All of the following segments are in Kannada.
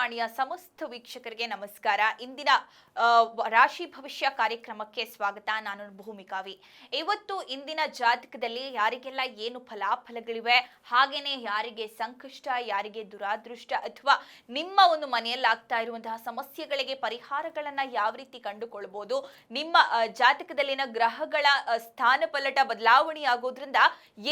ವಾಣಿಯ ಸಮಸ್ತ ವೀಕ್ಷಕರಿಗೆ ನಮಸ್ಕಾರ. ಇಂದಿನ ರಾಶಿ ಭವಿಷ್ಯ ಕಾರ್ಯಕ್ರಮಕ್ಕೆ ಸ್ವಾಗತ. ನಾನು ಭೂಮಿಕಾವಿ. ಇವತ್ತು ಇಂದಿನ ಜಾತಕದಲ್ಲಿ ಯಾರಿಗೆಲ್ಲ ಏನು ಫಲಾಫಲಗಳಿವೆ, ಹಾಗೇನೆ ಯಾರಿಗೆ ಸಂಕಷ್ಟ, ಯಾರಿಗೆ ದುರಾದೃಷ್ಟ, ಅಥವಾ ನಿಮ್ಮ ಒಂದು ಮನೆಯಲ್ಲಿ ಆಗ್ತಾ ಇರುವಂತಹ ಸಮಸ್ಯೆಗಳಿಗೆ ಪರಿಹಾರಗಳನ್ನ ಯಾವ ರೀತಿ ಕಂಡುಕೊಳ್ಬಹುದು, ನಿಮ್ಮ ಜಾತಕದಲ್ಲಿನ ಗ್ರಹಗಳ ಸ್ಥಾನಪಲ್ಲಟ ಬದಲಾವಣೆ ಆಗೋದ್ರಿಂದ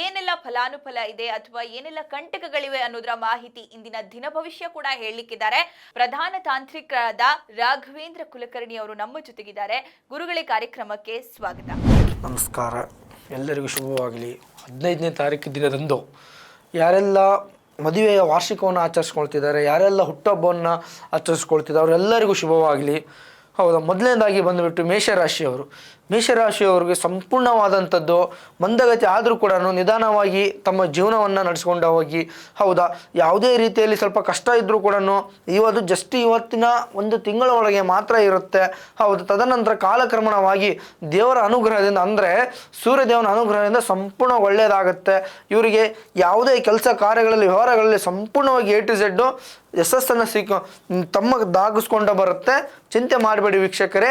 ಏನೆಲ್ಲ ಫಲಾನುಫಲ ಇದೆ ಅಥವಾ ಏನೆಲ್ಲ ಕಂಟಕಗಳಿವೆ ಅನ್ನೋದರ ಮಾಹಿತಿ ಇಂದಿನ ದಿನ ಭವಿಷ್ಯ ಕೂಡ ಹೇಳಲಿಕ್ಕಿದ್ದಾರೆ. ಪ್ರಧಾನ ತಾಂತ್ರಿಕರಾದ ರಾಘವೇಂದ್ರ ಕುಲಕರ್ಣಿ ಅವರು ನಮ್ಮ ಜೊತೆಗಿದ್ದಾರೆ. ಗುರುಗಳೇ, ಕಾರ್ಯಕ್ರಮಕ್ಕೆ ಸ್ವಾಗತ. ನಮಸ್ಕಾರ. ಎಲ್ಲರಿಗೂ ಶುಭವಾಗಲಿ. 15ನೇ ತಾರೀಕು ದಿನದಂದು ಯಾರೆಲ್ಲ ಮದುವೆಯ ವಾರ್ಷಿಕವನ್ನು ಆಚರಿಸ್ಕೊಳ್ತಿದ್ದಾರೆ, ಯಾರೆಲ್ಲ ಹುಟ್ಟುಹಬ್ಬವನ್ನು ಆಚರಿಸ್ಕೊಳ್ತಿದ್ದಾರೆ, ಅವರೆಲ್ಲರಿಗೂ ಶುಭವಾಗಲಿ. ಹೌದಾ, ಮೊದಲನೇದಾಗಿ ಬಂದುಬಿಟ್ಟು ಮೇಷರಾಶಿಯವರಿಗೆ ಸಂಪೂರ್ಣವಾದಂಥದ್ದು ಮಂದಗತಿ ಆದರೂ ಕೂಡ ನಿಧಾನವಾಗಿ ತಮ್ಮ ಜೀವನವನ್ನು ನಡೆಸ್ಕೊಂಡು ಹೋಗಿ, ಹೌದಾ, ಯಾವುದೇ ರೀತಿಯಲ್ಲಿ ಸ್ವಲ್ಪ ಕಷ್ಟ ಇದ್ದರೂ ಕೂಡ ಇವತ್ತಿನ ಒಂದು ತಿಂಗಳ ಒಳಗೆ ಮಾತ್ರ ಇರುತ್ತೆ. ಹೌದು, ತದನಂತರ ಕಾಲಕ್ರಮಣವಾಗಿ ದೇವರ ಅನುಗ್ರಹದಿಂದ, ಅಂದರೆ ಸೂರ್ಯದೇವನ ಅನುಗ್ರಹದಿಂದ ಸಂಪೂರ್ಣ ಒಳ್ಳೆಯದಾಗುತ್ತೆ. ಇವರಿಗೆ ಯಾವುದೇ ಕೆಲಸ ಕಾರ್ಯಗಳಲ್ಲಿ ವ್ಯವಹಾರಗಳಲ್ಲಿ ಸಂಪೂರ್ಣವಾಗಿ A to Z ಯಶಸ್ಸನ್ನು ತಮ್ಮದಾಗಿಸ್ಕೊಂಡು ಬರುತ್ತೆ. ಚಿಂತೆ ಮಾಡಬೇಡಿ ವೀಕ್ಷಕರೇ.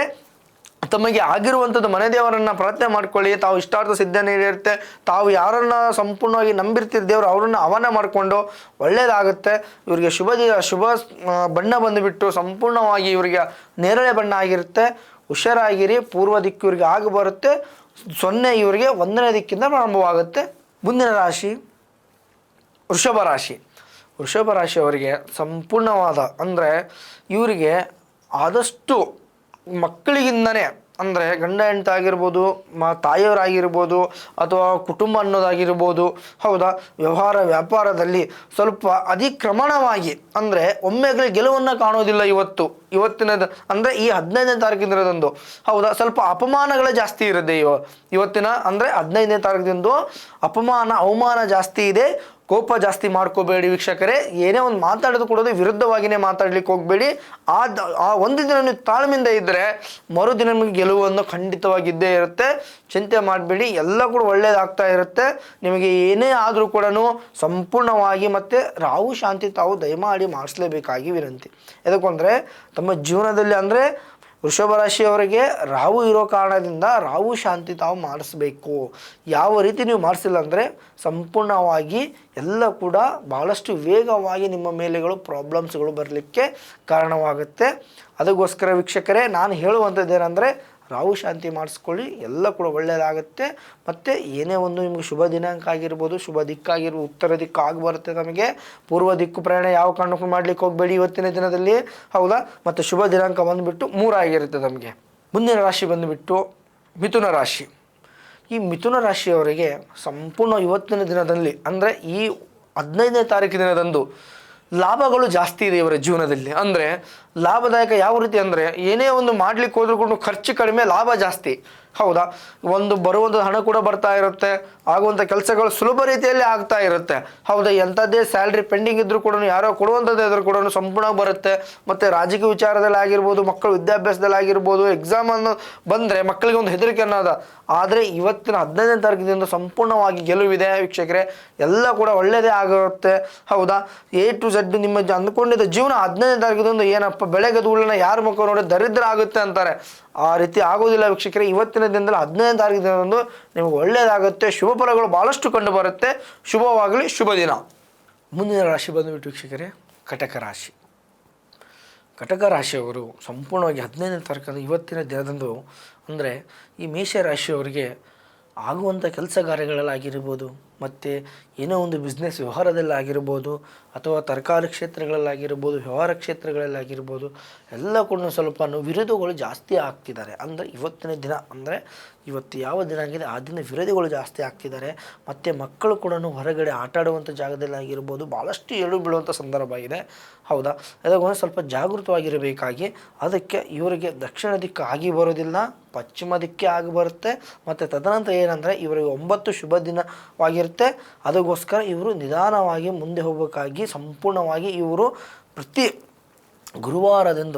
ತಮಗೆ ಆಗಿರುವಂಥದ್ದು ಮನೆ ದೇವರನ್ನು ಪ್ರಾರ್ಥನೆ ಮಾಡ್ಕೊಳ್ಳಿ. ತಾವು ಇಷ್ಟಾರ್ಥ ಸಿದ್ಧ ನೀಡಿರುತ್ತೆ. ತಾವು ಯಾರನ್ನು ಸಂಪೂರ್ಣವಾಗಿ ನಂಬಿರ್ತೀರಿ ದೇವರು, ಅವರನ್ನು ಆಹ್ವಾನ ಮಾಡಿಕೊಂಡು ಒಳ್ಳೆಯದಾಗುತ್ತೆ. ಇವರಿಗೆ ಶುಭ ಬಣ್ಣ ಬಂದುಬಿಟ್ಟು ಸಂಪೂರ್ಣವಾಗಿ ಇವರಿಗೆ ನೇರಳೆ ಬಣ್ಣ ಆಗಿರುತ್ತೆ. ಹುಷಾರಾಗಿರಿ. ಪೂರ್ವ ದಿಕ್ಕು ಇವರಿಗೆ ಆಗಿ ಬರುತ್ತೆ. 0 ಇವರಿಗೆ 1ನೇ ದಿಕ್ಕಿಂದ ಪ್ರಾರಂಭವಾಗುತ್ತೆ. ಮುಂದಿನ ರಾಶಿ ವೃಷಭ ರಾಶಿಯವರಿಗೆ ಸಂಪೂರ್ಣವಾದ, ಅಂದರೆ ಇವರಿಗೆ ಆದಷ್ಟು ಮಕ್ಕಳಿಗಿಂದನೇ, ಅಂದರೆ ಗಂಡ ಹೆಂಡತಿ ಆಗಿರ್ಬೋದು, ತಾಯಿಯವರಾಗಿರ್ಬೋದು, ಅಥವಾ ಕುಟುಂಬ ಅನ್ನೋದಾಗಿರ್ಬೋದು, ಹೌದಾ, ವ್ಯಾಪಾರದಲ್ಲಿ ಸ್ವಲ್ಪ ಅತಿಕ್ರಮಣವಾಗಿ, ಅಂದರೆ ಒಮ್ಮೆಗೆ ಗೆಲುವನ್ನು ಕಾಣೋದಿಲ್ಲ. ಇವತ್ತಿನದು ಅಂದರೆ ಈ 15ನೇ ತಾರೀಕಿನದಂದು, ಹೌದಾ, ಸ್ವಲ್ಪ ಅಪಮಾನಗಳೇ ಜಾಸ್ತಿ ಇರುತ್ತೆ. ಇವತ್ತಿನ ಅಂದರೆ 15ನೇ ತಾರೀಕಿನಂದು ಅವಮಾನ ಜಾಸ್ತಿ ಇದೆ. ಕೋಪ ಜಾಸ್ತಿ ಮಾಡ್ಕೋಬೇಡಿ ವೀಕ್ಷಕರೇ. ಏನೇ ಒಂದು ಮಾತಾಡೋದು ಕೊಡೋದು ವಿರುದ್ಧವಾಗಿಯೇ ಮಾತಾಡ್ಲಿಕ್ಕೆ ಹೋಗಬೇಡಿ. ಆ ಒಂದು ದಿನ ನೀವು ತಾಳ್ಮೆಯಿಂದ ಇದ್ದರೆ ಮರುದಿನ ನಿಮಗೆ ಗೆಲುವನ್ನು ಖಂಡಿತವಾಗಿದ್ದೇ ಇರುತ್ತೆ. ಚಿಂತೆ ಮಾಡಬೇಡಿ, ಎಲ್ಲ ಕೂಡ ಒಳ್ಳೆಯದಾಗ್ತಾ ಇರುತ್ತೆ. ನಿಮಗೆ ಏನೇ ಆದರೂ ಕೂಡ ಸಂಪೂರ್ಣವಾಗಿ ಮತ್ತು ರಾಹು ಶಾಂತಿ ತಾವು ದಯಮಾಡಿ ಮಾಡಿಸ್ಲೇಬೇಕಾಗಿ ವಿನಂತಿ. ಯಾಕಂದರೆ ತಮ್ಮ ಜೀವನದಲ್ಲಿ, ಅಂದರೆ ವೃಷಭ ರಾಶಿಯವರಿಗೆ ರಾಹು ಇರೋ ಕಾರಣದಿಂದ ರಾಹು ಶಾಂತಿ ತಾವು ಮಾಡಿಸ್ಬೇಕು. ಯಾವ ರೀತಿ ನೀವು ಮಾಡಿಸಿಲ್ಲ ಅಂದರೆ ಸಂಪೂರ್ಣವಾಗಿ ಎಲ್ಲ ಕೂಡ ಭಾಳಷ್ಟು ವೇಗವಾಗಿ ನಿಮ್ಮ ಮೇಲೆಗಳು ಪ್ರಾಬ್ಲಮ್ಸ್ಗಳು ಬರಲಿಕ್ಕೆ ಕಾರಣವಾಗುತ್ತೆ. ಅದಕ್ಕೋಸ್ಕರ ವೀಕ್ಷಕರೇ, ನಾನು ಹೇಳುವಂಥದ್ದು ಏನಂದರೆ ರಾಹು ಶಾಂತಿ ಮಾಡಿಸ್ಕೊಳ್ಳಿ, ಎಲ್ಲ ಕೂಡ ಒಳ್ಳೆಯದಾಗುತ್ತೆ. ಮತ್ತು ಏನೇ ಒಂದು ನಿಮಗೆ ಶುಭ ದಿನಾಂಕ ಆಗಿರ್ಬೋದು, ಶುಭ ದಿಕ್ಕಾಗಿರ್ಬೋದು, ಉತ್ತರ ದಿಕ್ಕು ಆಗಿ ಬರುತ್ತೆ. ನಮಗೆ ಪೂರ್ವ ದಿಕ್ಕು ಪ್ರಯಾಣ ಯಾವ ಕಾರಣಕ್ಕೂ ಮಾಡಲಿಕ್ಕೆ ಹೋಗಬೇಡಿ ಇವತ್ತಿನ ದಿನದಲ್ಲಿ, ಹೌದಾ. ಮತ್ತು ಶುಭ ದಿನಾಂಕ ಬಂದುಬಿಟ್ಟು 3 ಆಗಿರುತ್ತೆ ನಮಗೆ. ಮುಂದಿನ ರಾಶಿ ಬಂದುಬಿಟ್ಟು ಮಿಥುನ ರಾಶಿ. ಈ ಮಿಥುನ ರಾಶಿಯವರಿಗೆ ಸಂಪೂರ್ಣ ಇವತ್ತಿನ ದಿನದಲ್ಲಿ, ಅಂದರೆ ಈ 15ನೇ ತಾರೀಕು ದಿನದಂದು ಲಾಭಗಳು ಜಾಸ್ತಿ ಇದೆ ಇವರ ಜೀವನದಲ್ಲಿ. ಅಂದರೆ ಲಾಭದಾಯಕ ಯಾವ ರೀತಿ ಅಂದರೆ, ಏನೇ ಒಂದು ಮಾಡಲಿಕ್ಕೆ ಹೋದ್ರೂ ಕೂಡ ಖರ್ಚು ಕಡಿಮೆ, ಲಾಭ ಜಾಸ್ತಿ. ಹೌದಾ, ಬರುವಂಥ ಹಣ ಕೂಡ ಬರ್ತಾ ಇರುತ್ತೆ. ಆಗುವಂಥ ಕೆಲಸಗಳು ಸುಲಭ ರೀತಿಯಲ್ಲಿ ಆಗ್ತಾ ಇರುತ್ತೆ. ಹೌದಾ, ಎಂಥದ್ದೇ ಸ್ಯಾಲ್ರಿ ಪೆಂಡಿಂಗ್ ಇದ್ದರೂ ಕೂಡ, ಯಾರೋ ಕೊಡುವಂಥದ್ದು ಇದ್ರೂ ಕೂಡ ಸಂಪೂರ್ಣ ಬರುತ್ತೆ. ಮತ್ತು ರಾಜಕೀಯ ವಿಚಾರದಲ್ಲಿ ಆಗಿರ್ಬೋದು, ಮಕ್ಕಳ ವಿದ್ಯಾಭ್ಯಾಸದಲ್ಲಿ ಆಗಿರ್ಬೋದು, ಎಕ್ಸಾಮನ್ನು ಬಂದರೆ ಮಕ್ಕಳಿಗೆ ಒಂದು ಹೆದರಿಕೆ ಅನ್ನೋದು. ಆದರೆ ಇವತ್ತಿನ 15ನೇ ತಾರೀಕಿನಿಂದ ಸಂಪೂರ್ಣವಾಗಿ ಗೆಲುವಿದೆ ವೀಕ್ಷಕರೇ. ಎಲ್ಲ ಕೂಡ ಒಳ್ಳೆಯದೇ ಆಗಿರುತ್ತೆ. ಹೌದಾ, A to Z ನಿಮ್ಮ ಅಂದ್ಕೊಂಡಿದ್ದ ಜೀವನ 15ನೇ ತಾರೀಕಿನಿಂದ ಏನಪ್ಪ ಬೆಳಗ್ಗೆ ಧೂಳನ್ನ ಯಾರ ಮುಖ ನೋಡಿ ದರಿದ್ರ ಆಗುತ್ತೆ ಅಂತಾರೆ, ಆ ರೀತಿ ಆಗೋದಿಲ್ಲ ವೀಕ್ಷಕರೇ. ಇವತ್ತಿನ ದಿನದಲ್ಲಿ 15ನೇ ತಾರೀಕು ದಿನದಂದು ನಿಮಗೆ ಒಳ್ಳೆಯದಾಗುತ್ತೆ. ಶುಭ ಫಲಗಳು ಭಾಳಷ್ಟು ಕಂಡು ಬರುತ್ತೆ. ಶುಭವಾಗಲಿ, ಶುಭ ದಿನ. ಮುಂದಿನ ರಾಶಿ ಬಂದುಬಿಟ್ಟು ವೀಕ್ಷಕರೇ ಕಟಕ ರಾಶಿಯವರು ಸಂಪೂರ್ಣವಾಗಿ 15ನೇ ತಾರೀಕು ಇವತ್ತಿನ ದಿನದಂದು, ಅಂದರೆ ಈ ಮೇಷರಾಶಿಯವರಿಗೆ ಆಗುವಂಥ ಕೆಲಸ ಕಾರ್ಯಗಳಲ್ಲಾಗಿರ್ಬೋದು, ಮತ್ತು ಏನೋ ಒಂದು ಬಿಸ್ನೆಸ್ ವ್ಯವಹಾರದಲ್ಲಾಗಿರ್ಬೋದು, ಅಥವಾ ತರಕಾರಿ ಕ್ಷೇತ್ರಗಳಲ್ಲಾಗಿರ್ಬೋದು, ವ್ಯವಹಾರ ಕ್ಷೇತ್ರಗಳಲ್ಲಾಗಿರ್ಬೋದು, ಎಲ್ಲ ಕೂಡ ಸ್ವಲ್ಪ ವಿರೋಧಗಳು ಜಾಸ್ತಿ ಆಗ್ತಿದ್ದಾರೆ. ಅಂದರೆ ಇವತ್ತಿನ ದಿನ, ಅಂದರೆ ಇವತ್ತು ಯಾವ ದಿನ ಆಗಿದೆ ಆ ದಿನ ವಿರೋಧಿಗಳು ಜಾಸ್ತಿ ಆಗ್ತಿದ್ದಾರೆ. ಮತ್ತು ಮಕ್ಕಳು ಕೂಡ ಹೊರಗಡೆ ಆಟ ಆಡುವಂಥ ಜಾಗದಲ್ಲಿ ಆಗಿರ್ಬೋದು ಭಾಳಷ್ಟು ಎಳು ಬೀಳುವಂಥ ಸಂದರ್ಭ ಇದೆ. ಹೌದಾ, ಅದಕ್ಕೊಂದು ಸ್ವಲ್ಪ ಜಾಗೃತವಾಗಿರಬೇಕಾಗಿ, ಅದಕ್ಕೆ ಇವರಿಗೆ ದಕ್ಷಿಣ ದಿಕ್ಕು ಆಗಿ ಬರೋದಿಲ್ಲ, ಪಶ್ಚಿಮ ದಿಕ್ಕೇ ಆಗಿ ಬರುತ್ತೆ. ಮತ್ತು ತದನಂತರ ಏನಂದರೆ ಇವರಿಗೆ 9 ಶುಭ ದಿನವಾಗಿರುತ್ತೆ. ಅದಕ್ಕೋಸ್ಕರ ಇವರು ನಿಧಾನವಾಗಿ ಮುಂದೆ ಹೋಗಬೇಕಾಗಿ ಸಂಪೂರ್ಣವಾಗಿ ಇವರು ಪ್ರತಿ ಗುರುವಾರದಿಂದ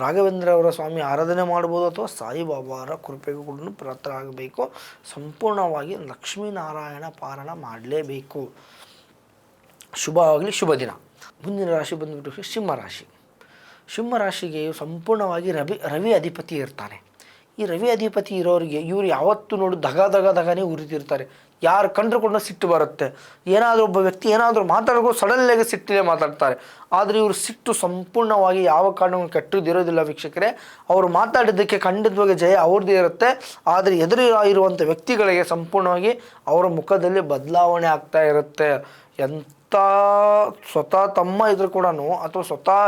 ರಾಘವೇಂದ್ರ ಅವರ ಸ್ವಾಮಿ ಆರಾಧನೆ ಮಾಡ್ಬೋದು, ಅಥವಾ ಸಾಯಿಬಾಬಾರ ಕೃಪೆಗೂ ಕೂಡ ಪಾತ್ರರಾಗಬೇಕು. ಸಂಪೂರ್ಣವಾಗಿ ಲಕ್ಷ್ಮೀನಾರಾಯಣ ಪಾರಾಯಣ ಮಾಡಲೇಬೇಕು. ಶುಭವಾಗಲಿ, ಶುಭ ದಿನ. ಮುಂದಿನ ರಾಶಿ ಬಂದುಬಿಟ್ಟು ಸಿಂಹರಾಶಿ. ಸಿಂಹರಾಶಿಗೆ ಸಂಪೂರ್ಣವಾಗಿ ರವಿ ಅಧಿಪತಿ ಇರ್ತಾನೆ. ಈ ರವಿ ಅಧಿಪತಿ ಇರೋರಿಗೆ ಇವರು ಯಾವತ್ತೂ ನೋಡಿ ದಗನೇ ಉರಿತಿರ್ತಾರೆ. ಯಾರು ಕಂಡ್ರು ಕೂಡ ಸಿಟ್ಟು ಬರುತ್ತೆ. ಏನಾದರೂ ಒಬ್ಬ ವ್ಯಕ್ತಿ ಏನಾದರೂ ಮಾತಾಡೋದು ಸಡನ್ನಾಗಿ ಸಿಟ್ಟಿಗೆ ಮಾತಾಡ್ತಾರೆ. ಆದರೆ ಇವರು ಸಿಟ್ಟು ಸಂಪೂರ್ಣವಾಗಿ ಯಾವ ಕಾರಣಕ್ಕೂ ಕೆಟ್ಟದಿರೋದಿಲ್ಲ ವೀಕ್ಷಕರೇ. ಅವರು ಮಾತಾಡಿದ್ದಕ್ಕೆ ಖಂಡಿತವಾಗಿ ಜಯ ಅವ್ರದ್ದೇ ಇರುತ್ತೆ. ಆದರೆ ಎದುರು ಇರುವಂಥ ವ್ಯಕ್ತಿಗಳಿಗೆ ಸಂಪೂರ್ಣವಾಗಿ ಅವರ ಮುಖದಲ್ಲಿ ಬದಲಾವಣೆ ಆಗ್ತಾ ಇರುತ್ತೆ. ಸ್ವತಃ ತಮ್ಮ ಇದ್ರು ಕೂಡ ಅಥವಾ ಸ್ವತಃ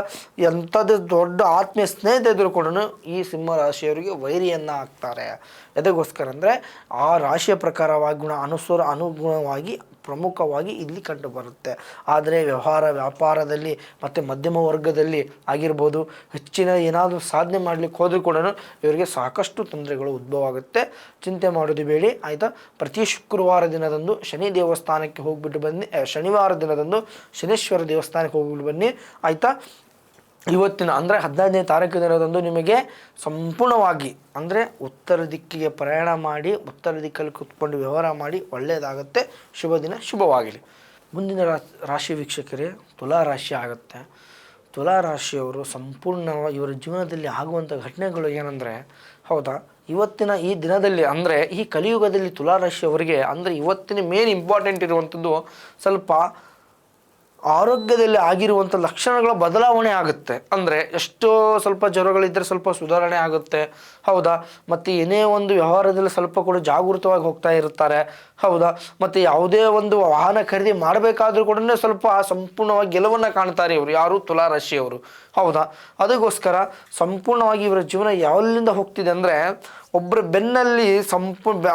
ಎಂಥದ್ದು ದೊಡ್ಡ ಆತ್ಮೀಯ ಸ್ನೇಹಿತ ಇದ್ರು ಕೂಡ ಈ ಸಿಂಹರಾಶಿಯವರಿಗೆ ವೈರಿಯನ್ನು ಹಾಕ್ತಾರೆ. ಎದಕ್ಕೋಸ್ಕರ ಅಂದರೆ ಆ ರಾಶಿಯ ಪ್ರಕಾರವಾಗಿ ಅನುಗುಣವಾಗಿ ಪ್ರಮುಖವಾಗಿ ಇಲ್ಲಿ ಕಂಡು ಬರುತ್ತೆ. ಆದರೆ ವ್ಯಾಪಾರದಲ್ಲಿ ಮತ್ತು ಮಧ್ಯಮ ವರ್ಗದಲ್ಲಿ ಆಗಿರ್ಬೋದು, ಹೆಚ್ಚಿನ ಏನಾದರೂ ಸಾಧನೆ ಮಾಡಲಿಕ್ಕೆ ಹೋದರೂ ಕೂಡ ಇವರಿಗೆ ಸಾಕಷ್ಟು ತೊಂದರೆಗಳು ಉದ್ಭವ ಆಗುತ್ತೆ. ಚಿಂತೆ ಮಾಡೋದು ಬೇಡಿ ಆಯಿತಾ. ಪ್ರತಿ ಶುಕ್ರವಾರ ದಿನದಂದು ಶನಿ ದೇವಸ್ಥಾನಕ್ಕೆ ಹೋಗ್ಬಿಟ್ಟು ಬನ್ನಿ. ಶನಿವಾರ ದಿನದಂದು ಶನೇಶ್ವರ ದೇವಸ್ಥಾನಕ್ಕೆ ಹೋಗ್ಬಿಟ್ಟು ಬನ್ನಿ ಆಯಿತಾ. ಇವತ್ತಿನ ಅಂದರೆ 15ನೇ ತಾರೀಕು ದಿನದಂದು ನಿಮಗೆ ಸಂಪೂರ್ಣವಾಗಿ ಅಂದರೆ ಉತ್ತರ ದಿಕ್ಕಿಗೆ ಪ್ರಯಾಣ ಮಾಡಿ ಉತ್ತರ ದಿಕ್ಕಲ್ಲಿ ಕೂತ್ಕೊಂಡು ವ್ಯವಹಾರ ಮಾಡಿ ಒಳ್ಳೆಯದಾಗುತ್ತೆ. ಶುಭ ದಿನ ಶುಭವಾಗಲಿ. ಮುಂದಿನ ರಾಶಿ ವೀಕ್ಷಕರೇ ತುಲಾ ರಾಶಿ ಆಗುತ್ತೆ. ತುಲಾ ರಾಶಿಯವರು ಸಂಪೂರ್ಣವಾಗಿ ಇವರ ಜೀವನದಲ್ಲಿ ಆಗುವಂಥ ಘಟನೆಗಳು ಏನಂದರೆ, ಹೌದಾ, ಇವತ್ತಿನ ಈ ದಿನದಲ್ಲಿ ಅಂದರೆ ಈ ಕಲಿಯುಗದಲ್ಲಿ ತುಲಾ ರಾಶಿಯವರಿಗೆ ಅಂದರೆ ಇವತ್ತಿನ ಮೇನ್ ಇಂಪಾರ್ಟೆಂಟ್ ಇರುವಂಥದ್ದು ಸ್ವಲ್ಪ ಆರೋಗ್ಯದಲ್ಲಿ ಆಗಿರುವಂಥ ಲಕ್ಷಣಗಳ ಬದಲಾವಣೆ ಆಗುತ್ತೆ. ಅಂದರೆ ಎಷ್ಟೋ ಸ್ವಲ್ಪ ಜ್ವರಗಳಿದ್ದರೆ ಸ್ವಲ್ಪ ಸುಧಾರಣೆ ಆಗುತ್ತೆ. ಹೌದಾ. ಮತ್ತು ಏನೇ ಒಂದು ವ್ಯವಹಾರದಲ್ಲಿ ಸ್ವಲ್ಪ ಕೂಡ ಜಾಗೃತವಾಗಿ ಹೋಗ್ತಾ ಇರ್ತಾರೆ. ಹೌದಾ. ಮತ್ತು ಯಾವುದೇ ಒಂದು ವಾಹನ ಖರೀದಿ ಮಾಡಬೇಕಾದ್ರೂ ಕೂಡ ಸ್ವಲ್ಪ ಸಂಪೂರ್ಣವಾಗಿ ಗೆಲುವನ್ನು ಕಾಣ್ತಾರೆ ಇವರು, ಯಾರು ತುಲಾ ರಾಶಿಯವರು. ಹೌದಾ. ಅದಕ್ಕೋಸ್ಕರ ಸಂಪೂರ್ಣವಾಗಿ ಇವರ ಜೀವನ ಯಾವಲ್ಲಿಂದ ಹೋಗ್ತಿದೆ ಅಂದರೆ ಒಬ್ಬರ ಬೆನ್ನಲ್ಲಿ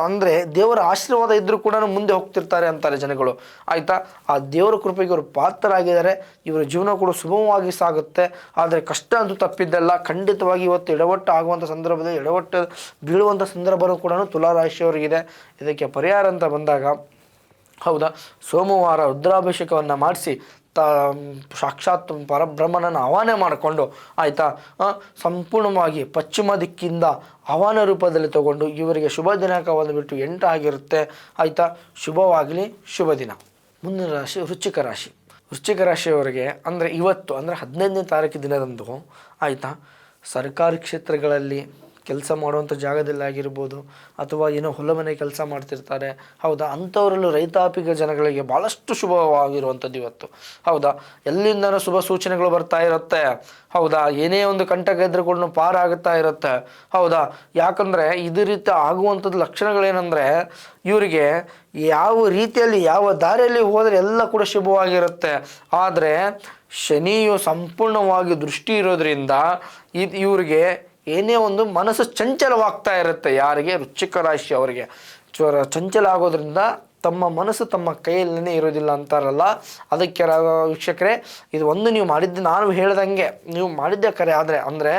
ಅಂದರೆ ದೇವರ ಆಶೀರ್ವಾದ ಇದ್ದರೂ ಕೂಡ ಮುಂದೆ ಹೋಗ್ತಿರ್ತಾರೆ ಅಂತಾರೆ ಜನಗಳು ಆಯಿತಾ. ಆ ದೇವರ ಕೃಪೆಗೆ ಇವರು ಪಾತ್ರರಾಗಿದ್ದಾರೆ. ಇವರ ಜೀವನ ಕೂಡ ಸುಗಮವಾಗಿ ಸಾಗುತ್ತೆ. ಆದರೆ ಕಷ್ಟ ಅಂತೂ ತಪ್ಪಿದ್ದಲ್ಲ. ಖಂಡಿತವಾಗಿ ಇವತ್ತು ಎಡವಟ್ಟು ಆಗುವಂಥ ಸಂದರ್ಭದಲ್ಲಿ ಎಡವಟ್ಟು ಬೀಳುವಂಥ ಸಂದರ್ಭವೂ ಕೂಡ ತುಲಾ ರಾಶಿಯವರಿಗಿದೆ. ಇದಕ್ಕೆ ಪರಿಹಾರ ಅಂತ ಬಂದಾಗ, ಹೌದಾ, ಸೋಮವಾರ ರುದ್ರಾಭಿಷೇಕವನ್ನು ಮಾಡಿಸಿ ಸಾಕ್ಷಾತ್ ಪರಬ್ರಹ್ಮನನ್ನು ಆಹ್ವಾನ ಮಾಡಿಕೊಂಡು ಆಯಿತಾ, ಸಂಪೂರ್ಣವಾಗಿ ಪಶ್ಚಿಮ ದಿಕ್ಕಿಂದ ಆಹ್ವಾನ ರೂಪದಲ್ಲಿ ತಗೊಂಡು ಇವರಿಗೆ ಶುಭ ದಿನಾಂಕ ಬಂದುಬಿಟ್ಟು 8 ಆಗಿರುತ್ತೆ ಆಯಿತಾ. ಶುಭವಾಗಲಿ, ಶುಭ ದಿನ. ಮುಂದಿನ ರಾಶಿ ವೃಶ್ಚಿಕ ರಾಶಿ. ವೃಶ್ಚಿಕ ರಾಶಿಯವರಿಗೆ ಅಂದರೆ ಇವತ್ತು ಅಂದರೆ 15ನೇ ತಾರೀಕು ದಿನದಂದು ಆಯಿತಾ, ಸರ್ಕಾರಿ ಕ್ಷೇತ್ರಗಳಲ್ಲಿ ಕೆಲಸ ಮಾಡುವಂಥ ಜಾಗದಲ್ಲಿ ಆಗಿರ್ಬೋದು ಅಥವಾ ಏನೋ ಹೊಲಮನೆ ಕೆಲಸ ಮಾಡ್ತಿರ್ತಾರೆ. ಹೌದಾ. ಅಂಥವರಲ್ಲೂ ರೈತಾಪಿಕ ಜನಗಳಿಗೆ ಭಾಳಷ್ಟು ಶುಭವಾಗಿರುವಂಥದ್ದು ಇವತ್ತು. ಹೌದಾ. ಎಲ್ಲಿಂದನೂ ಶುಭ ಸೂಚನೆಗಳು ಬರ್ತಾ ಇರುತ್ತೆ. ಹೌದಾ. ಏನೇ ಒಂದು ಕಂಟಕ ಇದ್ರೂ ಕೂಡ ಪಾರಾಗುತ್ತಾ ಇರುತ್ತೆ. ಹೌದಾ. ಯಾಕಂದರೆ ಇದೇ ರೀತಿ ಆಗುವಂಥದ್ದು ಲಕ್ಷಣಗಳೇನೆಂದರೆ ಇವರಿಗೆ ಯಾವ ರೀತಿಯಲ್ಲಿ ಯಾವ ದಾರಿಯಲ್ಲಿ ಹೋದರೆ ಎಲ್ಲ ಕೂಡ ಶುಭವಾಗಿರುತ್ತೆ. ಆದರೆ ಶನಿಯು ಸಂಪೂರ್ಣವಾಗಿ ದೃಷ್ಟಿ ಇರೋದ್ರಿಂದ ಇವರಿಗೆ ಏನೇ ಒಂದು ಮನಸ್ಸು ಚಂಚಲವಾಗ್ತಾ ಇರುತ್ತೆ. ಯಾರಿಗೆ? ವೃಶ್ಚಿಕ ರಾಶಿ ಅವರಿಗೆ ಚಂಚಲ ಆಗೋದ್ರಿಂದ ತಮ್ಮ ಮನಸ್ಸು ತಮ್ಮ ಕೈಯಲ್ಲೇ ಇರೋದಿಲ್ಲ ಅಂತಾರಲ್ಲ, ಅದಕ್ಕೆ ವೀಕ್ಷಕರೇ ಇದು ಒಂದು ನೀವು ಮಾಡಿದ್ದು ನಾನು ಹೇಳ್ದಂಗೆ ನೀವು ಮಾಡಿದ್ದೇ ಕರೆ. ಆದರೆ ಅಂದರೆ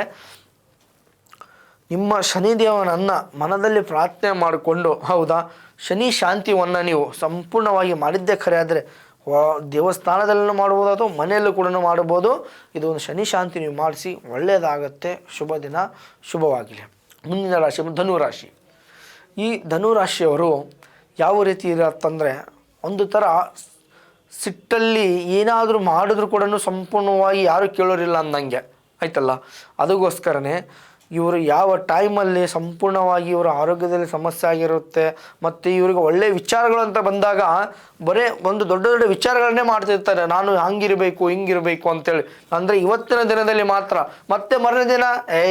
ನಿಮ್ಮ ಶನಿದೇವನನ್ನು ಮನದಲ್ಲಿ ಪ್ರಾರ್ಥನೆ ಮಾಡಿಕೊಂಡು, ಹೌದಾ, ಶನಿ ಶಾಂತಿಯನ್ನು ನೀವು ಸಂಪೂರ್ಣವಾಗಿ ಮಾಡಿದ್ದೇ ಖರೆ. ಆದರೆ ದೇವಸ್ಥಾನದಲ್ಲೂ ಮಾಡ್ಬೋದು ಅಥವಾ ಮನೆಯಲ್ಲೂ ಕೂಡ ಮಾಡ್ಬೋದು. ಇದು ಒಂದು ಶನಿ ಶಾಂತಿ ನೀವು ಮಾಡಿಸಿ ಒಳ್ಳೆಯದಾಗತ್ತೆ. ಶುಭ ದಿನ ಶುಭವಾಗಲಿ. ಮುಂದಿನ ರಾಶಿ ಧನುರಾಶಿ. ಈ ಧನುರಾಶಿಯವರು ಯಾವ ರೀತಿ ಇರತ್ತಂದರೆ ಒಂದು ಥರ ಸಿಟ್ಟಲ್ಲಿ ಏನಾದರೂ ಮಾಡಿದ್ರೂ ಕೂಡ ಸಂಪೂರ್ಣವಾಗಿ ಯಾರೂ ಕೇಳೋರಿಲ್ಲ ಅಂದಂಗೆ ಆಯ್ತಲ್ಲ. ಅದಕ್ಕೋಸ್ಕರನೇ ಇವರು ಯಾವ ಟೈಮಲ್ಲಿ ಸಂಪೂರ್ಣವಾಗಿ ಇವರ ಆರೋಗ್ಯದಲ್ಲಿ ಸಮಸ್ಯೆ ಆಗಿರುತ್ತೆ. ಮತ್ತು ಇವರಿಗೆ ಒಳ್ಳೆಯ ವಿಚಾರಗಳು ಅಂತ ಬಂದಾಗ ಬರೀ ಒಂದು ದೊಡ್ಡ ದೊಡ್ಡ ವಿಚಾರಗಳನ್ನೇ ಮಾಡ್ತಿರ್ತಾರೆ. ನಾನು ಹಂಗಿರಬೇಕು ಹಿಂಗಿರಬೇಕು ಅಂತೇಳಿ. ಅಂದರೆ ಇವತ್ತಿನ ದಿನದಲ್ಲಿ ಮಾತ್ರ, ಮತ್ತೆ ಮರನೇ ದಿನ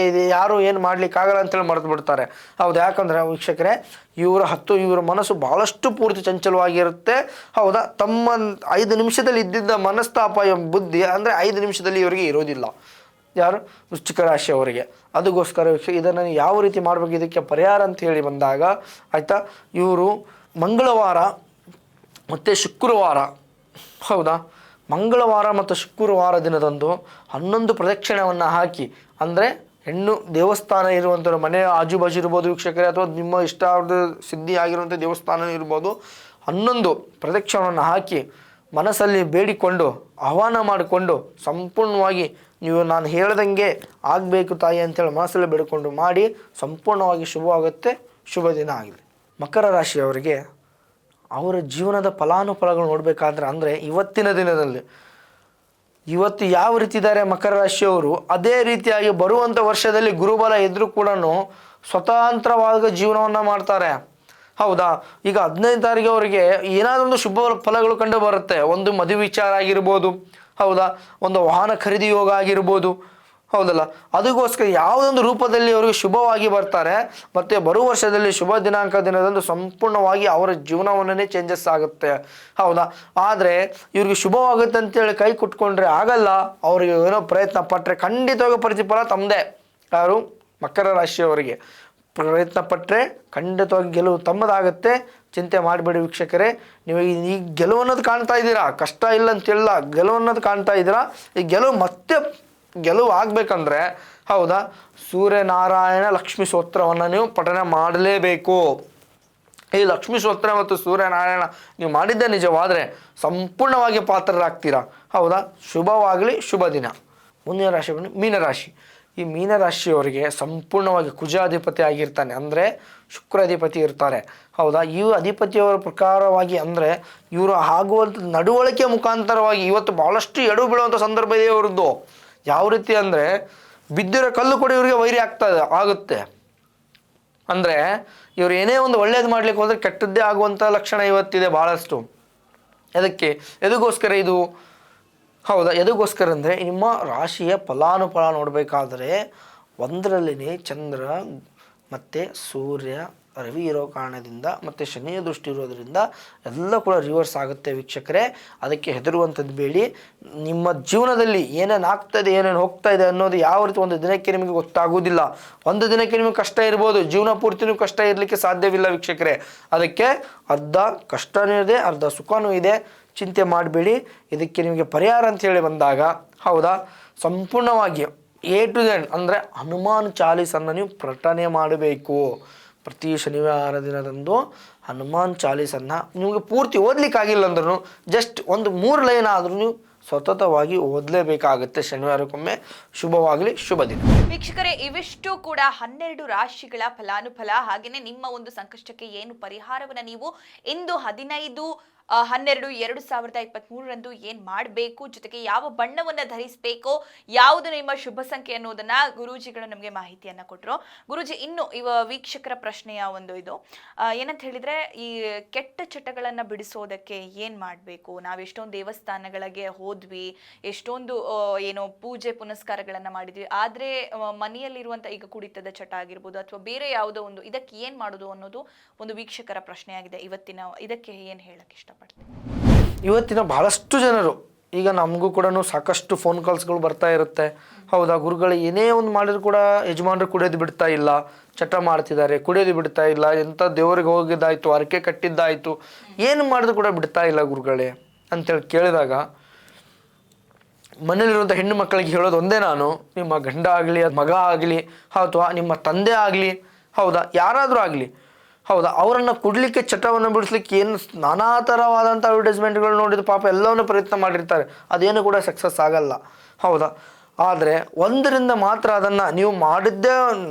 ಇದು ಯಾರು ಏನು ಮಾಡಲಿಕ್ಕಾಗಲ್ಲ ಅಂತೇಳಿ ಮರೆತು ಬಿಡ್ತಾರೆ. ಹೌದು. ಯಾಕಂದರೆ ವೀಕ್ಷಕರೇ ಇವರ ಮನಸ್ಸು ಭಾಳಷ್ಟು ಪೂರ್ತಿ ಚಂಚಲವಾಗಿರುತ್ತೆ. ಹೌದಾ. ತಮ್ಮ 5 ನಿಮಿಷದಲ್ಲಿ ಇದ್ದಿದ್ದ ಮನಸ್ತಾಪ ಬುದ್ಧಿ ಅಂದರೆ 5 ನಿಮಿಷದಲ್ಲಿ ಇವರಿಗೆ ಇರೋದಿಲ್ಲ. ಯಾರು? ವೃಶ್ಚಿಕ ರಾಶಿಯವರಿಗೆ. ಅದಕ್ಕೋಸ್ಕರ ಇದನ್ನು ಯಾವ ರೀತಿ ಮಾಡಬೇಕು, ಇದಕ್ಕೆ ಪರಿಹಾರ ಅಂತ ಹೇಳಿ ಬಂದಾಗ ಆಯಿತಾ, ಇವರು ಮಂಗಳವಾರ ಮತ್ತು ಶುಕ್ರವಾರ, ಹೌದಾ, ಮಂಗಳವಾರ ಮತ್ತು ಶುಕ್ರವಾರ ದಿನದಂದು 11 ಪ್ರದಕ್ಷಿಣೆಯನ್ನು ಹಾಕಿ, ಅಂದರೆ ಹೆಣ್ಣು ದೇವಸ್ಥಾನ ಇರುವಂಥ ಮನೆಯ ಆಜುಬಾಜು ಇರ್ಬೋದು ವೀಕ್ಷಕರೇ, ಅಥವಾ ನಿಮ್ಮ ಇಷ್ಟಾರ್ಥ ಸಿದ್ಧಿ ಆಗಿರುವಂಥ ದೇವಸ್ಥಾನ ಇರ್ಬೋದು, 11 ಪ್ರದಕ್ಷಿಣೆಯನ್ನು ಹಾಕಿ ಮನಸ್ಸಲ್ಲಿ ಬೇಡಿಕೊಂಡು ಆಹ್ವಾನ ಮಾಡಿಕೊಂಡು ಸಂಪೂರ್ಣವಾಗಿ ನೀವು ನಾನು ಹೇಳ್ದಂಗೆ ಆಗಬೇಕು ತಾಯಿ ಅಂತೇಳಿ ಮನಸ್ಸಲ್ಲಿ ಬೇಡಿಕೊಂಡು ಮಾಡಿ ಸಂಪೂರ್ಣವಾಗಿ ಶುಭವಾಗುತ್ತೆ. ಶುಭ ದಿನ ಆಗಲಿ. ಮಕರ ರಾಶಿಯವರಿಗೆ ಅವರ ಜೀವನದ ಫಲಾನುಫಲಗಳು ನೋಡಬೇಕಾದ್ರೆ ಅಂದರೆ ಇವತ್ತಿನ ದಿನದಲ್ಲಿ ಇವತ್ತು ಯಾವ ರೀತಿ ಇದ್ದಾರೆ ಮಕರ ರಾಶಿಯವರು, ಅದೇ ರೀತಿಯಾಗಿ ಬರುವಂಥ ವರ್ಷದಲ್ಲಿ ಗುರುಬಲ ಇದ್ರೂ ಕೂಡ ಸ್ವತಂತ್ರವಾದ ಜೀವನವನ್ನು ಮಾಡ್ತಾರೆ. ಹೌದಾ, ಈಗ 15 ತಾರೀಕು ಅವರಿಗೆ ಏನಾದರೂ ಒಂದು ಶುಭ ಫಲಗಳು ಕಂಡು ಬರುತ್ತೆ. ಒಂದು ಮದುವೆ ವಿಚಾರ ಆಗಿರ್ಬೋದು, ಹೌದಾ, ಒಂದು ವಾಹನ ಖರೀದಿ ಯೋಗ ಆಗಿರ್ಬೋದು, ಹೌದಲ್ಲ. ಅದಕ್ಕೋಸ್ಕರ ಯಾವುದೊಂದು ರೂಪದಲ್ಲಿ ಅವರಿಗೆ ಶುಭವಾಗಿ ಬರ್ತಾರೆ. ಮತ್ತು ಬರುವ ವರ್ಷದಲ್ಲಿ ಶುಭ ದಿನದಂದು ಸಂಪೂರ್ಣವಾಗಿ ಅವರ ಜೀವನವನ್ನೇ ಚೇಂಜಸ್ ಆಗುತ್ತೆ. ಹೌದಾ, ಆದರೆ ಇವ್ರಿಗೆ ಶುಭವಾಗುತ್ತೆ ಅಂತೇಳಿ ಕೈ ಕುಟ್ಕೊಂಡ್ರೆ ಆಗಲ್ಲ. ಅವ್ರಿಗೆ ಏನೋ ಪ್ರಯತ್ನ ಪಟ್ಟರೆ ಖಂಡಿತವಾಗಿ ಪ್ರತಿಫಲ ತಮ್ಮದೇ. ಯಾರು ಮಕರ ರಾಶಿಯವರಿಗೆ ಪ್ರಯತ್ನ ಪಟ್ಟರೆ ಖಂಡಿತವಾಗಿ ಗೆಲುವು ತಮ್ಮದಾಗುತ್ತೆ. ಚಿಂತೆ ಮಾಡಬೇಡಿ ವೀಕ್ಷಕರೇ. ನೀವು ಈ ಗೆಲುವು ಅನ್ನೋದು ಕಾಣ್ತಾ ಇದ್ದೀರಾ, ಕಷ್ಟ ಇಲ್ಲ ಅಂತಿಲ್ಲ, ಗೆಲುವು ಅನ್ನೋದು ಕಾಣ್ತಾ ಇದ್ದೀರಾ. ಈ ಗೆಲುವು ಆಗಬೇಕಂದ್ರೆ, ಹೌದಾ, ಸೂರ್ಯನಾರಾಯಣ ಲಕ್ಷ್ಮೀ ಸ್ತೋತ್ರವನ್ನು ನೀವು ಪಠನೆ ಮಾಡಲೇಬೇಕು. ಈ ಲಕ್ಷ್ಮೀ ಸ್ತೋತ್ರ ಮತ್ತು ಸೂರ್ಯನಾರಾಯಣ ನೀವು ಮಾಡಿದ್ದೇ ನಿಜವಾದರೆ ಸಂಪೂರ್ಣವಾಗಿ ಪಾತ್ರರಾಗ್ತೀರಾ. ಹೌದಾ, ಶುಭವಾಗಲಿ, ಶುಭ ದಿನ. ಮುಂದಿನ ರಾಶಿ ಬಂದು ಮೀನರಾಶಿ. ಈ ಮೀನರಾಶಿಯವರಿಗೆ ಸಂಪೂರ್ಣವಾಗಿ ಕುಜಾಧಿಪತಿ ಆಗಿರ್ತಾನೆ, ಅಂದರೆ ಶುಕ್ರಾಧಿಪತಿ ಇರ್ತಾರೆ. ಹೌದಾ, ಈ ಅಧಿಪತಿಯವರ ಪ್ರಕಾರವಾಗಿ ಅಂದರೆ ಇವರು ಆಗುವಂಥ ನಡವಳಿಕೆ ಮುಖಾಂತರವಾಗಿ ಇವತ್ತು ಭಾಳಷ್ಟು ಎಡು ಬೀಳುವಂಥ ಸಂದರ್ಭ ಇದೆ ಇವರದ್ದು. ಯಾವ ರೀತಿ ಅಂದರೆ ಬಿದ್ದಿರೋ ಕಲ್ಲು ಕೂಡ ಇವರಿಗೆ ವೈರಿ ಆಗುತ್ತೆ. ಅಂದರೆ ಇವರು ಏನೇ ಒಂದು ಒಳ್ಳೇದು ಮಾಡ್ಲಿಕ್ಕೆ ಹೋದರೆ ಕೆಟ್ಟದ್ದೇ ಆಗುವಂಥ ಲಕ್ಷಣ ಇವತ್ತಿದೆ ಭಾಳಷ್ಟು. ಎದಕ್ಕೋಸ್ಕರ ಇದು? ಹೌದಾ, ಎದಕ್ಕೋಸ್ಕರ ಅಂದರೆ ನಿಮ್ಮ ರಾಶಿಯ ಫಲಾನುಫಲ ನೋಡಬೇಕಾದ್ರೆ 1ರಲ್ಲಿನೇ ಚಂದ್ರ ಮತ್ತು ಸೂರ್ಯ ರವಿ ಇರೋ ಕಾರಣದಿಂದ ಮತ್ತು ಶನಿಯ ದೃಷ್ಟಿ ಇರೋದರಿಂದ ಎಲ್ಲ ಕೂಡ ರಿವರ್ಸ್ ಆಗುತ್ತೆ ವೀಕ್ಷಕರೇ. ಅದಕ್ಕೆ ಹೆದರುವಂಥದ್ದು ಬೇಡಿ. ನಿಮ್ಮ ಜೀವನದಲ್ಲಿ ಏನೇನು ಆಗ್ತಾಯಿದೆ, ಏನೇನು ಹೋಗ್ತಾ ಇದೆ ಅನ್ನೋದು ಯಾವ ರೀತಿ ಒಂದು ದಿನಕ್ಕೆ ನಿಮಗೆ ಗೊತ್ತಾಗೋದಿಲ್ಲ. ಒಂದು ದಿನಕ್ಕೆ ನಿಮಗೆ ಕಷ್ಟ ಇರ್ಬೋದು, ಜೀವನ ಪೂರ್ತಿನೂ ಕಷ್ಟ ಇರಲಿಕ್ಕೆ ಸಾಧ್ಯವಿಲ್ಲ ವೀಕ್ಷಕರೇ. ಅದಕ್ಕೆ ಅರ್ಧ ಕಷ್ಟನೂ ಇದೆ, ಅರ್ಧ ಸುಖನೂ ಇದೆ. ಚಿಂತೆ ಮಾಡಬೇಡಿ. ಇದಕ್ಕೆ ನಿಮಗೆ ಪರಿಹಾರ ಅಂತೇಳಿ ಬಂದಾಗ, ಹೌದಾ, ಸಂಪೂರ್ಣವಾಗಿ A to Z ಅಂದರೆ ಹನುಮಾನ್ ಚಾಲೀಸನ್ನು ನೀವು ಪಠನೆ ಮಾಡಬೇಕು. ಪ್ರತಿ ಶನಿವಾರ ದಿನದಂದು ಹನುಮಾನ್ ಚಾಲೀಸನ್ನು ನಿಮಗೆ ಪೂರ್ತಿ ಓದಲಿಕ್ಕಾಗಿಲ್ಲ ಅಂದ್ರೂ ಜಸ್ಟ್ ಒಂದು 3 ಲೈನ್ ಆದರೂ ನೀವು ಸತತವಾಗಿ ಓದಲೇಬೇಕಾಗುತ್ತೆ ಶನಿವಾರಕ್ಕೊಮ್ಮೆ. ಶುಭವಾಗಲಿ, ಶುಭ ದಿನ. ವೀಕ್ಷಕರೇ, ಇವಿಷ್ಟು ಕೂಡ 12 ರಾಶಿಗಳ ಫಲಾನುಫಲ. ಹಾಗೆಯೇ ನಿಮ್ಮ ಒಂದು ಸಂಕಷ್ಟಕ್ಕೆ ಏನು ಪರಿಹಾರವನ್ನು ನೀವು ಇಂದು 15/12/2023 ಏನ್ ಮಾಡಬೇಕು, ಜೊತೆಗೆ ಯಾವ ಬಣ್ಣವನ್ನ ಧರಿಸಬೇಕು, ಯಾವುದು ನಿಮ್ಮ ಶುಭ ಸಂಖ್ಯೆ ಅನ್ನೋದನ್ನ ಗುರೂಜಿಗಳು ನಮಗೆ ಮಾಹಿತಿಯನ್ನ ಕೊಟ್ಟರು. ಗುರೂಜಿ, ಇನ್ನು ವೀಕ್ಷಕರ ಪ್ರಶ್ನೆಯ ಒಂದು ಇದು ಏನಂತ ಹೇಳಿದ್ರೆ, ಈ ಕೆಟ್ಟ ಚಟಗಳನ್ನ ಬಿಡಿಸೋದಕ್ಕೆ ಏನ್ ಮಾಡಬೇಕು? ನಾವು ಎಷ್ಟೊಂದು ದೇವಸ್ಥಾನಗಳಿಗೆ ಹೋದ್ವಿ, ಎಷ್ಟೊಂದು ಏನೋ ಪೂಜೆ ಪುನಸ್ಕಾರಗಳನ್ನ ಮಾಡಿದ್ವಿ, ಆದ್ರೆ ಮನೆಯಲ್ಲಿರುವಂತ ಈಗ ಕುಡಿತದ ಚಟ ಆಗಿರ್ಬೋದು ಅಥವಾ ಬೇರೆ ಯಾವುದೋ ಒಂದು, ಇದಕ್ಕೆ ಏನ್ ಮಾಡೋದು ಅನ್ನೋದು ಒಂದು ವೀಕ್ಷಕರ ಪ್ರಶ್ನೆಯಾಗಿದೆ. ಇದಕ್ಕೆ ಏನ್ ಹೇಳಕ್ ಇಷ್ಟಪಡ್ತೀನಿ? ಇವತ್ತಿನ ಬಹಳಷ್ಟು ಜನರು, ಈಗ ನಮಗೂ ಕೂಡ ಸಾಕಷ್ಟು ಫೋನ್ ಕಾಲ್ಸ್ಗಳು ಬರ್ತಾ ಇರುತ್ತೆ. ಹೌದಾ, ಗುರುಗಳು ಏನೇ ಒಂದು ಮಾಡಿದ್ರು ಕೂಡ ಯಜಮಾನರು ಕುಡಿಯೋದು ಬಿಡ್ತಾ ಇಲ್ಲ, ಚಟ ಮಾಡ್ತಿದ್ದಾರೆ, ಕುಡಿಯೋದು ಬಿಡ್ತಾ ಇಲ್ಲ, ಎಂಥ ದೇವರಿಗೆ ಹೋಗಿದ್ದಾಯ್ತು, ಹರಕೆ ಕಟ್ಟಿದ್ದಾಯ್ತು, ಏನು ಮಾಡಿದ್ರು ಕೂಡ ಬಿಡ್ತಾ ಇಲ್ಲ ಗುರುಗಳೇ ಅಂತೇಳಿ ಕೇಳಿದಾಗ, ಮನೇಲಿರುವಂಥ ಹೆಣ್ಣು ಮಕ್ಕಳಿಗೆ ಹೇಳೋದು ಒಂದೇ ನಾನು, ನಿಮ್ಮ ಗಂಡ ಆಗಲಿ, ಮಗ ಆಗಲಿ, ಅಥವಾ ನಿಮ್ಮ ತಂದೆ ಆಗಲಿ, ಹೌದಾ, ಯಾರಾದರೂ ಆಗಲಿ, ಹೌದಾ, ಅವರನ್ನು ಕುಡ್ಲಿಕ್ಕೆ ಚಟವನ್ನು ಬಿಡಿಸ್ಲಿಕ್ಕೆ ಏನು ನಾನಾ ಥರವಾದಂಥ ಅಡ್ವರ್ಟೈಸ್ಮೆಂಟ್ಗಳು ನೋಡಿದ್ದು ಪಾಪ ಎಲ್ಲವನ್ನೂ ಪ್ರಯತ್ನ ಮಾಡಿರ್ತಾರೆ. ಅದೇನು ಕೂಡ ಸಕ್ಸಸ್ ಆಗಲ್ಲ. ಹೌದಾ, ಆದರೆ ಒಂದರಿಂದ ಮಾತ್ರ ಅದನ್ನು ನೀವು ಮಾಡಿದ್ದೇ,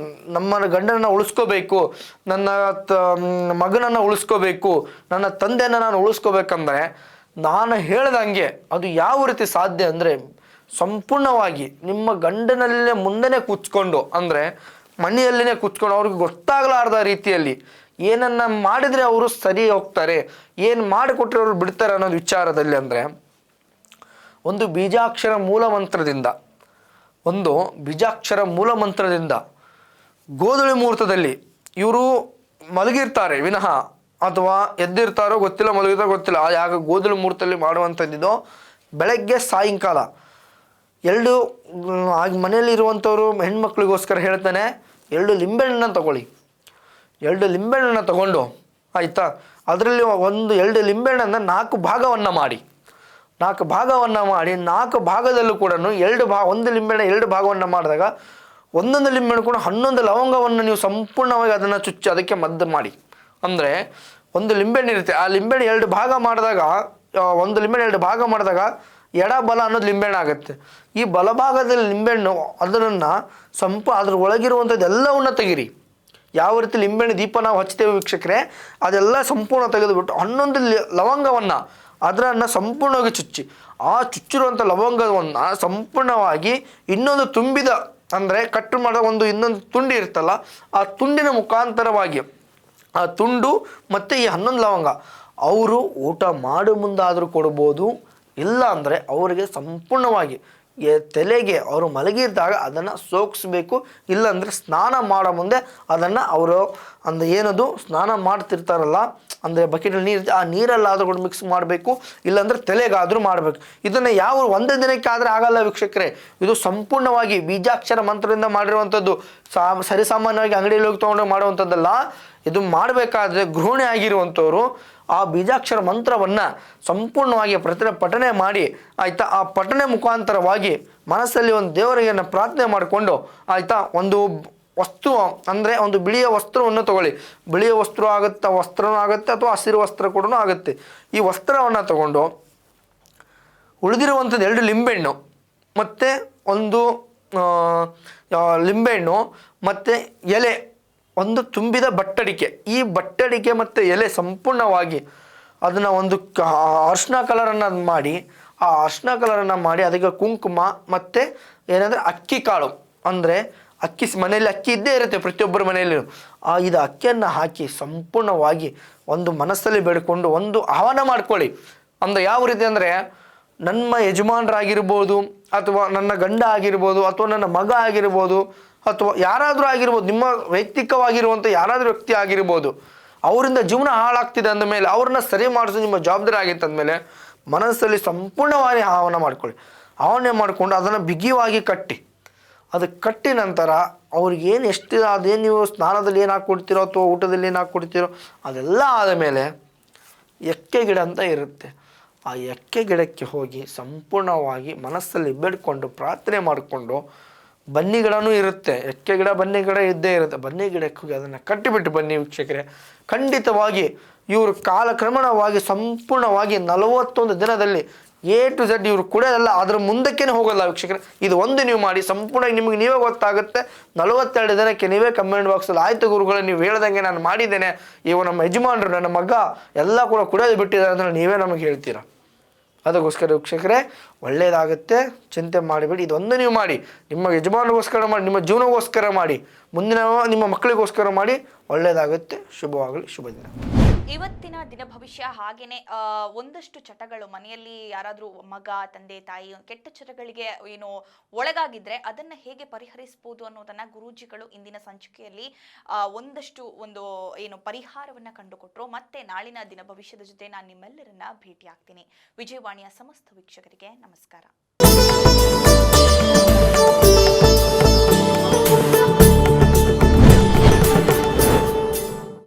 ನಮ್ಮ ಗಂಡನನ್ನು ಉಳಿಸ್ಕೋಬೇಕು, ನನ್ನ ಮಗನನ್ನು ಉಳಿಸ್ಕೋಬೇಕು, ನನ್ನ ತಂದೆಯನ್ನು ನಾನು ಉಳಿಸ್ಕೋಬೇಕಂದ್ರೆ ನಾನು ಹೇಳ್ದಂಗೆ ಅದು ಯಾವ ರೀತಿ ಸಾಧ್ಯ ಅಂದರೆ, ಸಂಪೂರ್ಣವಾಗಿ ನಿಮ್ಮ ಗಂಡನಲ್ಲೇ ಮುಂದೆನೇ ಕೂತ್ಕೊಂಡು, ಅಂದರೆ ಮನೆಯಲ್ಲೇ ಕೂತ್ಕೊಂಡು ಅವ್ರಿಗೆ ಗೊತ್ತಾಗಲಾರ್ದ ರೀತಿಯಲ್ಲಿ ಏನನ್ನ ಮಾಡಿದರೆ ಅವರು ಸರಿ ಹೋಗ್ತಾರೆ, ಏನು ಮಾಡಿಕೊಟ್ರೆ ಅವರು ಬಿಡ್ತಾರೆ ಅನ್ನೋದು ವಿಚಾರದಲ್ಲಿ, ಅಂದರೆ ಒಂದು ಬೀಜಾಕ್ಷರ ಮೂಲ ಮಂತ್ರದಿಂದ ಗೋಧೂಳಿ ಮುಹೂರ್ತದಲ್ಲಿ ಇವರು ಮಲಗಿರ್ತಾರೆ ವಿನಃ, ಅಥವಾ ಎದ್ದಿರ್ತಾರೋ ಗೊತ್ತಿಲ್ಲ, ಮಲಗಿರ್ತಾರೋ ಗೊತ್ತಿಲ್ಲ, ಯಾಕೆ ಗೋಧೂಳಿ ಮುಹೂರ್ತದಲ್ಲಿ ಮಾಡುವಂಥದ್ದಿದೋ ಬೆಳಗ್ಗೆ ಸಾಯಂಕಾಲ 2 ಮನೆಯಲ್ಲಿರುವಂಥವ್ರು ಹೆಣ್ಮಕ್ಳಿಗೋಸ್ಕರ ಹೇಳ್ತಾನೆ, 2 ಲಿಂಬೆಹಣ್ಣನ್ನು ತಗೊಳ್ಳಿ. 2 ಲಿಂಬೆಹಣ್ಣನ್ನು ತಗೊಂಡು, ಆಯಿತಾ, ಅದರಲ್ಲಿ 2 ಲಿಂಬೆಹಣ್ಣನ್ನು 4 ಭಾಗವನ್ನು ಮಾಡಿ, 4 ಭಾಗದಲ್ಲೂ ಕೂಡ 1 ಲಿಂಬೆಹಣ್ಣು 2 ಭಾಗವನ್ನು ಮಾಡಿದಾಗ ಒಂದೊಂದು ಲಿಂಬೆಹಣ್ಣು ಕೂಡ 11 ಲವಂಗವನ್ನು ನೀವು ಸಂಪೂರ್ಣವಾಗಿ ಅದನ್ನು ಚುಚ್ಚಿ ಅದಕ್ಕೆ ಮದ್ದು ಮಾಡಿ. ಅಂದರೆ 1 ಲಿಂಬೆಹಣ್ಣು ಇರುತ್ತೆ, ಆ ಲಿಂಬೆಹಣ್ಣು 2 ಭಾಗ ಮಾಡಿದಾಗ, 1 ಲಿಂಬೆಹಣ್ಣು 2 ಭಾಗ ಮಾಡಿದಾಗ ಎಡ ಬಲ ಅನ್ನೋದು ಲಿಂಬೆಹಣ್ಣು ಆಗುತ್ತೆ. ಈ ಬಲಭಾಗದಲ್ಲಿ ಲಿಂಬೆಹಣ್ಣು ಅದನ್ನು ಅದ್ರ ಒಳಗಿರುವಂಥದ್ದು ಎಲ್ಲವನ್ನ ತೆಗೀರಿ. ಯಾವ ರೀತಿ ಲಿಂಬೆಹಣ್ಣು ದೀಪ ನಾವು ಹಚ್ತೇವೆ ವೀಕ್ಷಕರೇ, ಅದೆಲ್ಲ ಸಂಪೂರ್ಣ ತೆಗೆದುಬಿಟ್ಟು 11 ಲವಂಗವನ್ನು ಅದನ್ನು ಸಂಪೂರ್ಣವಾಗಿ ಚುಚ್ಚಿ ಆ ಚುಚ್ಚಿರುವಂಥ ಲವಂಗವನ್ನು ಸಂಪೂರ್ಣವಾಗಿ ಇನ್ನೊಂದು ತುಂಬಿದ ಅಂದರೆ ಕಟ್ ಮಾಡೋ ಇನ್ನೊಂದು ತುಂಡು ಇರುತ್ತಲ್ಲ, ಆ ತುಂಡಿನ ಮುಖಾಂತರವಾಗಿ ಆ ತುಂಡು ಮತ್ತು ಈ 11 ಲವಂಗ ಅವರು ಊಟ ಮಾಡೋ ಮುಂದಾದರೂ ಕೊಡ್ಬೋದು. ಇಲ್ಲ ಅಂದರೆ ಅವರಿಗೆ ಸಂಪೂರ್ಣವಾಗಿ ತಲೆಗೆ ಅವರು ಮಲಗಿದ್ದಾಗ ಅದನ್ನು ಸೋಕಿಸ್ಬೇಕು. ಇಲ್ಲಾಂದರೆ ಸ್ನಾನ ಮಾಡೋ ಮುಂದೆ ಅದನ್ನು ಅವರು ಅಂದರೆ ಏನದು ಸ್ನಾನ ಮಾಡ್ತಿರ್ತಾರಲ್ಲ, ಅಂದರೆ ಬಕೆಟಲ್ಲಿ ನೀರು ಆ ನೀರಲ್ಲಾದರೂ ಕೂಡ ಮಿಕ್ಸ್ ಮಾಡಬೇಕು. ಇಲ್ಲಾಂದರೆ ತಲೆಗಾದರೂ ಮಾಡಬೇಕು. ಇದನ್ನು ಯಾವ ಒಂದೇ ದಿನಕ್ಕೆ ಆದರೆ ಆಗಲ್ಲ ವೀಕ್ಷಕರೇ. ಇದು ಸಂಪೂರ್ಣವಾಗಿ ಬೀಜಾಕ್ಷರ ಮಂತ್ರದಿಂದ ಮಾಡಿರುವಂಥದ್ದು. ಸರಿಸಾಮಾನ್ಯವಾಗಿ ಅಂಗಡಿಯಲ್ಲಿ ಹೋಗಿ ತೊಗೊಂಡು ಮಾಡುವಂಥದ್ದಲ್ಲ. ಇದು ಮಾಡಬೇಕಾದ್ರೆ ಗೃಹಿಣಿ ಆಗಿರುವಂಥವ್ರು ಆ ಬೀಜಾಕ್ಷರ ಮಂತ್ರವನ್ನು ಸಂಪೂರ್ಣವಾಗಿ ಪಠನೆ ಮಾಡಿ ಆಯಿತಾ, ಆ ಪಠನೆ ಮುಖಾಂತರವಾಗಿ ಮನಸ್ಸಲ್ಲಿ ಒಂದು ದೇವರಿಗೆ ಪ್ರಾರ್ಥನೆ ಮಾಡಿಕೊಂಡು ಆಯಿತಾ, ಒಂದು ವಸ್ತು ಅಂದರೆ ಒಂದು ಬಿಳಿಯ ವಸ್ತ್ರವನ್ನು ತಗೊಳ್ಳಿ. ಬಿಳಿಯ ವಸ್ತ್ರನೂ ಆಗುತ್ತೆ ಅಥವಾ ಹಸಿರು ವಸ್ತ್ರ ಕೂಡ ಆಗುತ್ತೆ. ಈ ವಸ್ತ್ರವನ್ನು ತಗೊಂಡು ಉಳಿದಿರುವಂಥದ್ದು 2 ಲಿಂಬೆಹಣ್ಣು ಮತ್ತು ಒಂದು ಲಿಂಬೆಹಣ್ಣು ಮತ್ತು ಎಲೆ, ಒಂದು ತುಂಬಿದ ಬಟ್ಟಡಿಕೆ. ಈ ಬಟ್ಟಡಿಕೆ ಮತ್ತು ಎಲೆ ಸಂಪೂರ್ಣವಾಗಿ ಅದನ್ನು ಒಂದು ಅರ್ಶಿನ ಕಲರನ್ನು ಮಾಡಿ, ಆ ಅರ್ಶಿನ ಕಲರನ್ನು ಮಾಡಿ ಅದಕ್ಕೆ ಕುಂಕುಮ ಮತ್ತು ಏನಂದರೆ ಅಕ್ಕಿ ಕಾಳು, ಅಂದರೆ ಅಕ್ಕಿ ಮನೆಯಲ್ಲಿ ಅಕ್ಕಿ ಇದ್ದೇ ಇರುತ್ತೆ ಪ್ರತಿಯೊಬ್ಬರ ಮನೆಯಲ್ಲಿ. ಇದು ಅಕ್ಕಿಯನ್ನು ಹಾಕಿ ಸಂಪೂರ್ಣವಾಗಿ ಒಂದು ಮನಸ್ಸಲ್ಲಿ ಬೇಡಿಕೊಂಡು ಒಂದು ಆಹ್ವಾನ ಮಾಡ್ಕೊಳ್ಳಿ. ಅಂದರೆ ಯಾವ ರೀತಿ ಅಂದರೆ, ನನ್ನ ಯಜಮಾನರಾಗಿರ್ಬೋದು ಅಥವಾ ನನ್ನ ಗಂಡ ಆಗಿರ್ಬೋದು ಅಥವಾ ನನ್ನ ಮಗ ಆಗಿರ್ಬೋದು ಅಥವಾ ಯಾರಾದರೂ ಆಗಿರ್ಬೋದು, ನಿಮ್ಮ ವೈಯಕ್ತಿಕವಾಗಿರುವಂಥ ಯಾರಾದರೂ ವ್ಯಕ್ತಿ ಆಗಿರ್ಬೋದು, ಅವರಿಂದ ಜೀವನ ಹಾಳಾಗ್ತಿದೆ ಅಂದಮೇಲೆ ಅವ್ರನ್ನ ಸರಿ ಮಾಡಿಸೋದು ನಿಮ್ಮ ಜವಾಬ್ದಾರಿ ಆಗಿತ್ತು ಅಂದಮೇಲೆ ಮನಸ್ಸಲ್ಲಿ ಸಂಪೂರ್ಣವಾಗಿ ಆಹ್ವಾನ ಮಾಡ್ಕೊಳ್ಳಿ. ಆಹ್ವಾನ ಮಾಡಿಕೊಂಡು ಅದನ್ನು ಬಿಗಿಯಾಗಿ ಕಟ್ಟಿ, ಅದು ಕಟ್ಟಿ ನಂತರ ಅವ್ರಿಗೇನು ಎಷ್ಟು ಅದೇನು ನೀವು ಸ್ನಾನದಲ್ಲಿ ಏನು ಹಾಕ್ಕೊಡ್ತೀರೋ ಅಥವಾ ಊಟದಲ್ಲಿ ಏನು ಹಾಕ್ಕೊಡ್ತೀರೋ ಅದೆಲ್ಲ ಆದಮೇಲೆ ಎಕ್ಕೆ ಗಿಡ ಅಂತ ಇರುತ್ತೆ. ಆ ಎಕ್ಕೆ ಗಿಡಕ್ಕೆ ಹೋಗಿ ಸಂಪೂರ್ಣವಾಗಿ ಮನಸ್ಸಲ್ಲಿ ಬೇಡ್ಕೊಂಡು ಪ್ರಾರ್ಥನೆ ಮಾಡಿಕೊಂಡು, ಬನ್ನಿ ಗಿಡನೂ ಇರುತ್ತೆ, ಎಕ್ಕೆ ಗಿಡ ಬನ್ನಿ ಗಿಡ ಇದ್ದೇ ಇರುತ್ತೆ, ಬನ್ನಿ ಗಿಡಕ್ಕೆ ಹೋಗಿ ಅದನ್ನು ಕಟ್ಟಿಬಿಟ್ಟು ಬನ್ನಿ ವೀಕ್ಷಕರೇ. ಖಂಡಿತವಾಗಿ ಇವರು ಕಾಲಕ್ರಮಣವಾಗಿ ಸಂಪೂರ್ಣವಾಗಿ 41 ದಿನದಲ್ಲಿ A to Z ಇವರು ಕುಡಿಯೋದಲ್ಲ, ಅದರ ಮುಂದಕ್ಕೇ ಹೋಗೋಲ್ಲ ವೀಕ್ಷಕರೇ. ಇದು ಒಂದು ನೀವು ಮಾಡಿ ಸಂಪೂರ್ಣ ನಿಮಗೆ ನೀವೇ ಗೊತ್ತಾಗುತ್ತೆ. 42 ದಿನಕ್ಕೆ ನೀವೇ ಕಮೆಂಟ್ ಬಾಕ್ಸಲ್ಲಿ ಆಯ್ತು ಗುರುಗಳೇ ನೀವು ಹೇಳ್ದಂಗೆ ನಾನು ಮಾಡಿದ್ದೇನೆ, ಇವು ನಮ್ಮ ಯಜಮಾನರು ನನ್ನ ಮಗ ಎಲ್ಲ ಕೂಡ ಕುಡಿಯೋದು ಬಿಟ್ಟಿದ್ದಾರೆ ಅಂತ ನೀವೇ ನಮಗೆ ಹೇಳ್ತೀರಾ. ಅದಕ್ಕೋಸ್ಕರ ವೀಕ್ಷಕರೇ ಒಳ್ಳೆಯದಾಗುತ್ತೆ, ಚಿಂತೆ ಮಾಡಿಬಿಡಿ. ಇದೊಂದು ನೀವು ಮಾಡಿ, ನಿಮ್ಮ ಯಜಮಾನಿಗೋಸ್ಕರ ಮಾಡಿ, ನಿಮ್ಮ ಜೀವನಗೋಸ್ಕರ ಮಾಡಿ, ಮುಂದಿನ ನಿಮ್ಮ ಮಕ್ಕಳಿಗೋಸ್ಕರ ಮಾಡಿ. ಒಳ್ಳೆಯದಾಗುತ್ತೆ. ಶುಭವಾಗಲಿ. ಶುಭ ದಿನ. ಇವತ್ತಿನ ದಿನ ಭವಿಷ್ಯ ಹಾಗೇನೆ ಒಂದಷ್ಟು ಚಟಗಳು ಮನೆಯಲ್ಲಿ ಯಾರಾದರೂ ಮಗ ತಂದೆ ತಾಯಿ ಕೆಟ್ಟ ಚಟಗಳಿಗೆ ಏನು ಒಳಗಾಗಿದ್ರೆ ಅದನ್ನ ಹೇಗೆ ಪರಿಹರಿಸಬಹುದು ಅನ್ನೋದನ್ನ ಗುರೂಜಿಗಳು ಇಂದಿನ ಸಂಚಿಕೆಯಲ್ಲಿ ಒಂದಷ್ಟು ಏನು ಪರಿಹಾರವನ್ನ ಕಂಡುಕೊಟ್ರು. ಮತ್ತೆ ನಾಳಿನ ದಿನ ಭವಿಷ್ಯದ ಜೊತೆ ನಾನು ನಿಮ್ಮೆಲ್ಲರನ್ನ ಭೇಟಿ ಆಗ್ತೀನಿ. ವಿಜಯವಾಣಿಯ ಸಮಸ್ತ ವೀಕ್ಷಕರಿಗೆ ನಮಸ್ಕಾರ.